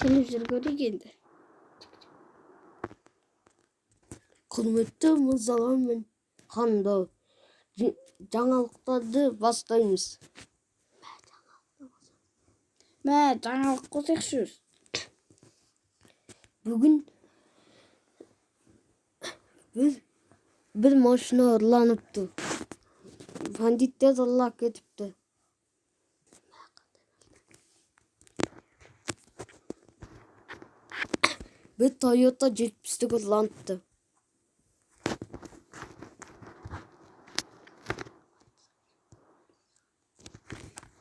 Телевизор көрейік. Құрметті мырзалар мен ханымдар, жаңалықтарды бастаймыз. жаңалық қосайықшы. Бүгін bir машина ұрланыпты. Бандиттер ұрлап кетіпті. Bir Toyota 70'lik ұрланыпты.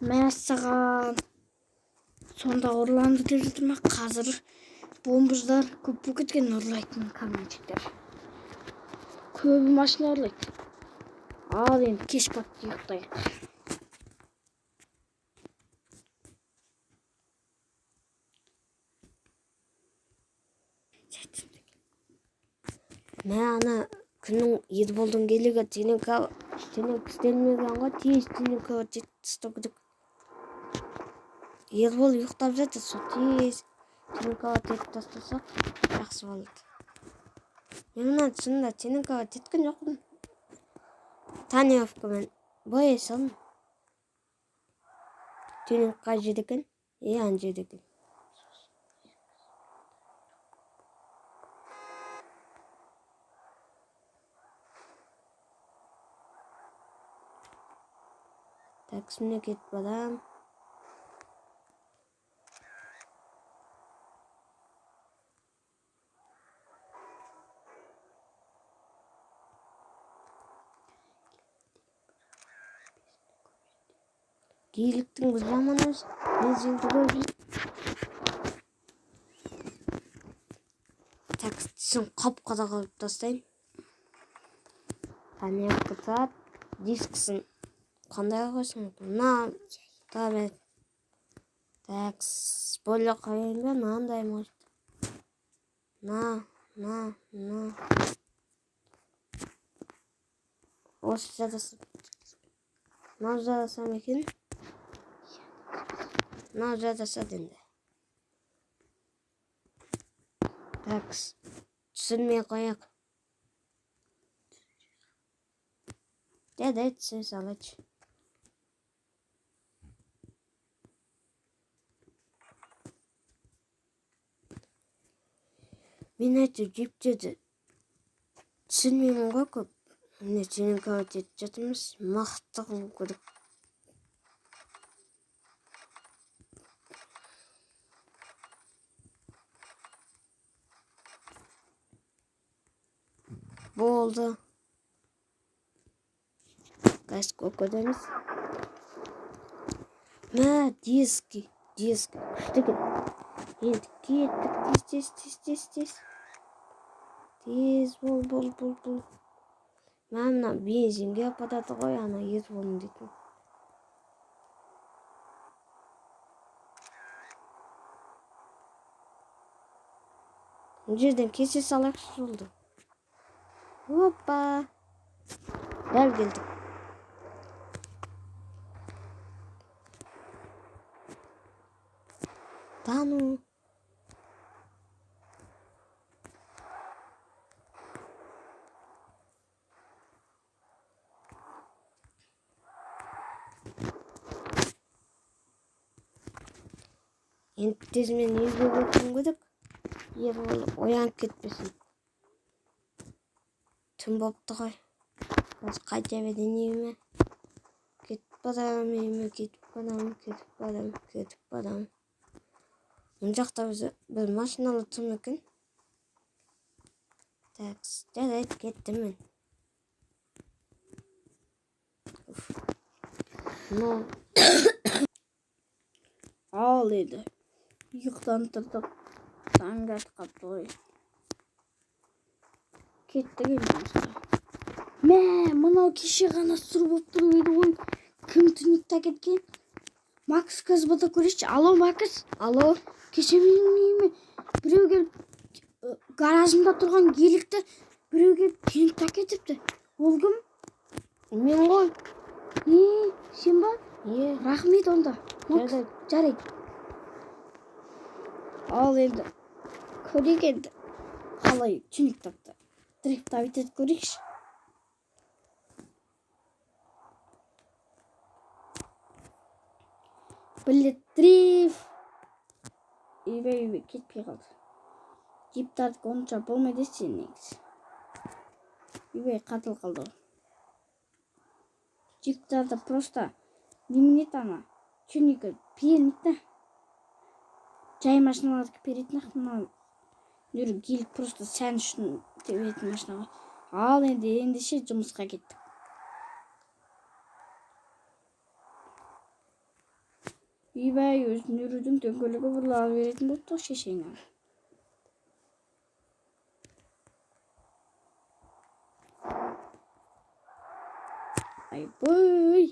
Мәссаған. Сонда ұрланды деп жатыр ма? Қазір бомбыждар көп болып кеткен, ұрлайтын каменщиктер. Көбі машина ұрлайды. Ал енді кеш батты, ұйықтайық. Ана күннің Ерболдың келігі тенек істелмеген ғой, тез тенекке жетіп тастау керек. Ербол ұйықтап жатыр, сол тез тенекке жетіп тастасақ жақсы болады. Мен шынында тенекке жеткен жоқпын. Тонировкамен бояй салдым. Тенек қай жерде екен? Ана жерде екен. Таксимне кетіп барам. Гейліктің біз жаманыз, бензинді көріп. Таксисын қап-қара қылып тастайын. Тонировка сат, дискісін қандай қойсын? Табет. Так, спойлер қойын ба? Мынандай может. Осы жадасам. Жадасам екен. Жадаса денді. Так, түсірмей қояқ. Деді түсіре салайыншы. Мен айтып жептерді түсірмеймін ғой көп. Міне тенекке жетіп жатырмыз. Мықты қылу керек. Болды. Газ көкөдеміз. Диски. Күштіген. Енді кеттік. Тез. Тез бол. Мына бензинге апатады ғой, ана Ерболдың дейтін. Бұл жерден кесе салайықшы жолды. Опа. Дәл келдік. Тану. Енді тезмен үйге көтім көдік. Ербол оянып кетпесін. Түн бопты ғой. Қайта беден үйіме. Кетіп бадам. Мұн жақта бір машиналы тұм екен. Так, жарайды, кеттім мен. Ал еді. Ұйықтан тұрдық. Таңғы ат қапты ғой. Кеттік енді. Мынау кеше ғана сұр болып тұрып еді ғой. Кім түнекте кеткен? Макс КСБ-да көрейінші. Алло, Макс. Алло. Кеше менің үйіме біреу келіп гаражымда тұрған гелікті біреу келіп түнекте кетіпті. Ол кім? Мен ғой. Сен ба? Е. Рахмет онда. Жарайды. Ал енді көрейік енді қалай түнек тапты. Direkt davet et көрейікші. Білеттриф. Үйбей кетпей қалды. Жиптардық онша болмайды сен негізі. Үйбей қатыл қалды. Жиптарды просто неменет ана. Түнегі пернет. Жай машиналарды перетін ақ. Нүр келіп просто сән үшін тебетін машинаға. Ал ендеше жұмысқа кеттік. Үйбай өзін үрудің дөңгөлігі бұрылып беретін болдық шешеңнен. Айбой.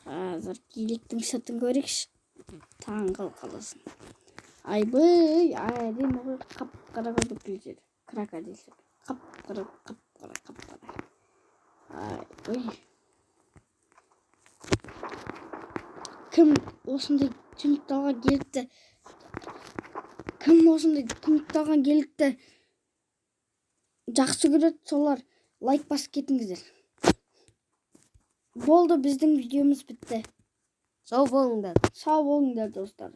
Қазір еліктің сыртын көрейікші. Таңғал қаласын. Айбой, әдемі ғой, қап-қара көбікілдер. Крокодилдер. Қап-қара. Айбой. Кім осындай түнікталға келікті жақсы көреді, солар лайк басып кетіңіздер. Болды, біздің видеомыз бітті. Сау болыңдар. Сау болыңдар достар.